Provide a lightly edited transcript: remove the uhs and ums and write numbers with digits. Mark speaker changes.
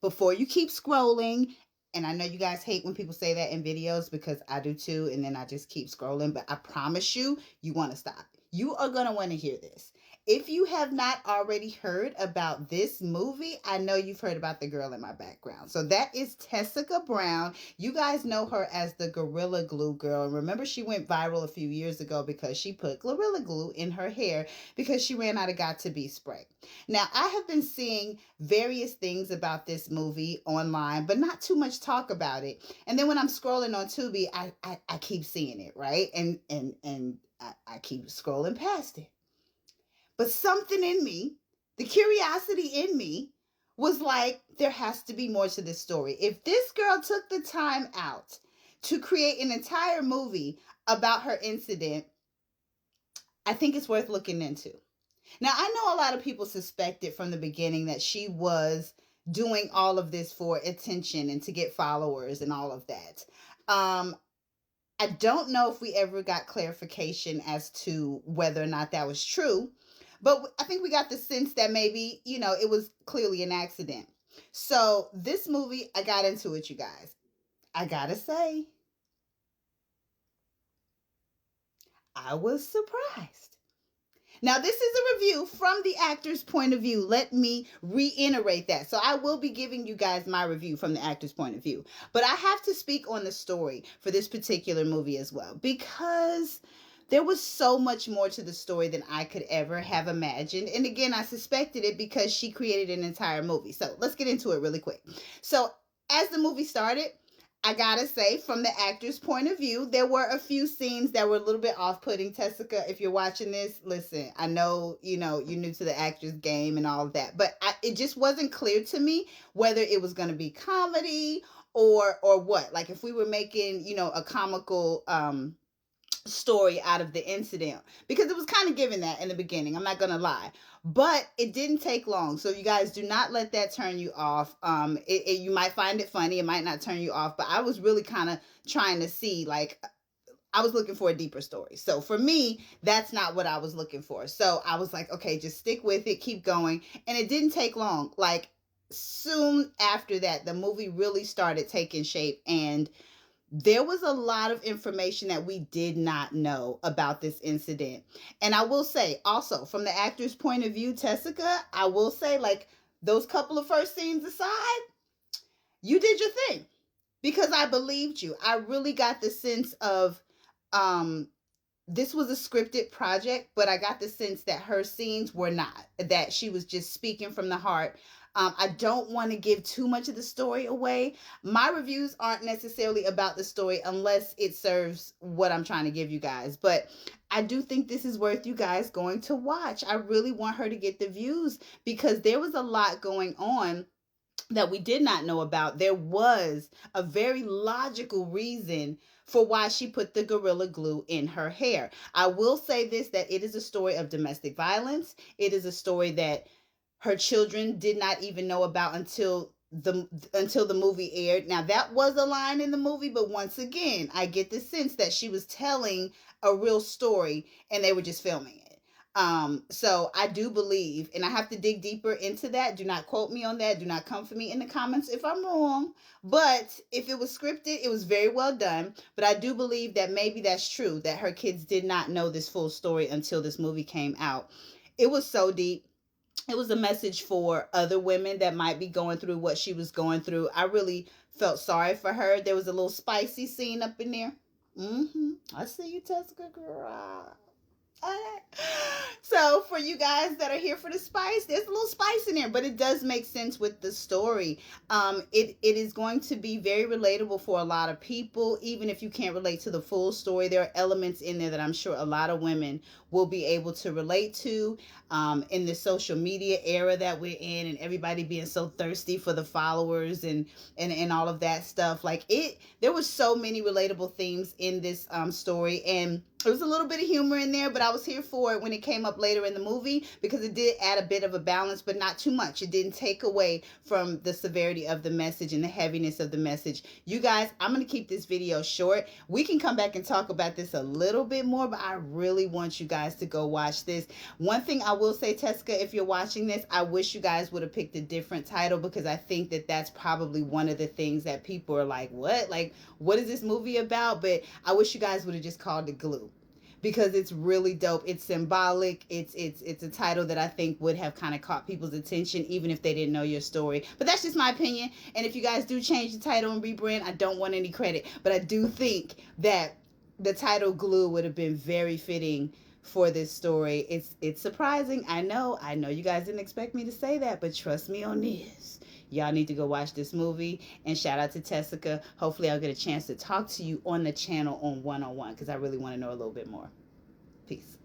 Speaker 1: before you keep scrolling, and I know you guys hate when people say that in videos because I do too, and then I just keep scrolling, but I promise you, you want to stop. You are going to want to hear this. If you have not already heard about this movie, I know you've heard about the girl in my background. So that is Tessica Brown. You guys know her as the Gorilla Glue girl. And remember, she went viral a few years ago because she put Gorilla Glue in her hair because she ran out of Got to Be spray. Now, I have been seeing various things about this movie online, but not too much talk about it. And then when I'm scrolling on Tubi, I keep seeing it, right? And I keep scrolling past it. But something in me, the curiosity in me, was like, there has to be more to this story. If this girl took the time out to create an entire movie about her incident, I think it's worth looking into. Now, I know a lot of people suspected from the beginning that she was doing all of this for attention and to get followers and all of that. I don't know if we ever got clarification as to whether or not that was true, but I think we got the sense that maybe, it was clearly an accident. So this movie, I got into it, you guys. I gotta say, I was surprised. Now, this is a review from the actor's point of view. Let me reiterate that. So I will be giving you guys my review from the actor's point of view. But I have to speak on the story for this particular movie as well, because there was so much more to the story than I could ever have imagined. And again, I suspected it because she created an entire movie. So let's get into it really quick. So as the movie started, I gotta say, from the actor's point of view, there were a few scenes that were a little bit off-putting. Tessica, if you're watching this, listen, I know, you're new to the actor's game and all of that, but it just wasn't clear to me whether it was going to be comedy or what. Like if we were making, a comical story out of the incident, because it was kind of given that in the beginning, I'm not gonna lie, but it didn't take long. So you guys, do not let that turn you off. You might find it funny, it might not turn you off, but I was really kind of trying to see, like, I was looking for a deeper story. So for me, that's not what I was looking for. So I was like, okay, just stick with it, keep going. And it didn't take long. Like soon after that, the movie really started taking shape, and there was a lot of information that we did not know about this incident. And I will say also, from the actor's point of view, Tessica, I will say, like, those couple of first scenes aside, you did your thing because I believed you. I really got the sense of this was a scripted project, but I got the sense that her scenes were not, that she was just speaking from the heart. I don't want to give too much of the story away. My reviews aren't necessarily about the story unless it serves what I'm trying to give you guys. But I do think this is worth you guys going to watch. I really want her to get the views because there was a lot going on that we did not know about. There was a very logical reason for why she put the Gorilla Glue in her hair. I will say this, that it is a story of domestic violence. It is a story that her children did not even know about until the movie aired. Now that was a line in the movie, but once again, I get the sense that she was telling a real story and they were just filming it. So I do believe, and I have to dig deeper into that. Do not quote me on that. Do not come for me in the comments if I'm wrong. But if it was scripted, it was very well done. But I do believe that maybe that's true, that her kids did not know this full story until this movie came out. It was so deep. It was a message for other women that might be going through what she was going through. I really felt sorry for her. There was a little spicy scene up in there. I see you, Tessica, girl. So for you guys that are here for the spice, there's a little spice in there, but it does make sense with the story. It is going to be very relatable for a lot of people, even if you can't relate to the full story. There are elements in there that I'm sure a lot of women will be able to relate to in the social media era that we're in, and everybody being so thirsty for the followers and all of that stuff. Like there was so many relatable themes in this story, and There was a little bit of humor in there, but I was here for it when it came up later in the movie because it did add a bit of a balance, but not too much. It didn't take away from the severity of the message and the heaviness of the message. You guys, I'm going to keep this video short. We can come back and talk about this a little bit more, but I really want you guys to go watch this. One thing I will say, Tessica, if you're watching this, I wish you guys would have picked a different title because I think that that's probably one of the things that people are like, what? Like, what is this movie about? But I wish you guys would have just called it Glue, because it's really dope. It's symbolic. It's a title that I think would have kind of caught people's attention even if they didn't know your story. But that's just my opinion. And if you guys do change the title and rebrand, I don't want any credit. But I do think that the title Glue would have been very fitting for this story. It's surprising. I know you guys didn't expect me to say that, but trust me on this. Y'all need to go watch this movie. And shout out to Tessica. Hopefully I'll get a chance to talk to you on the channel on one-on-one because I really want to know a little bit more. Peace.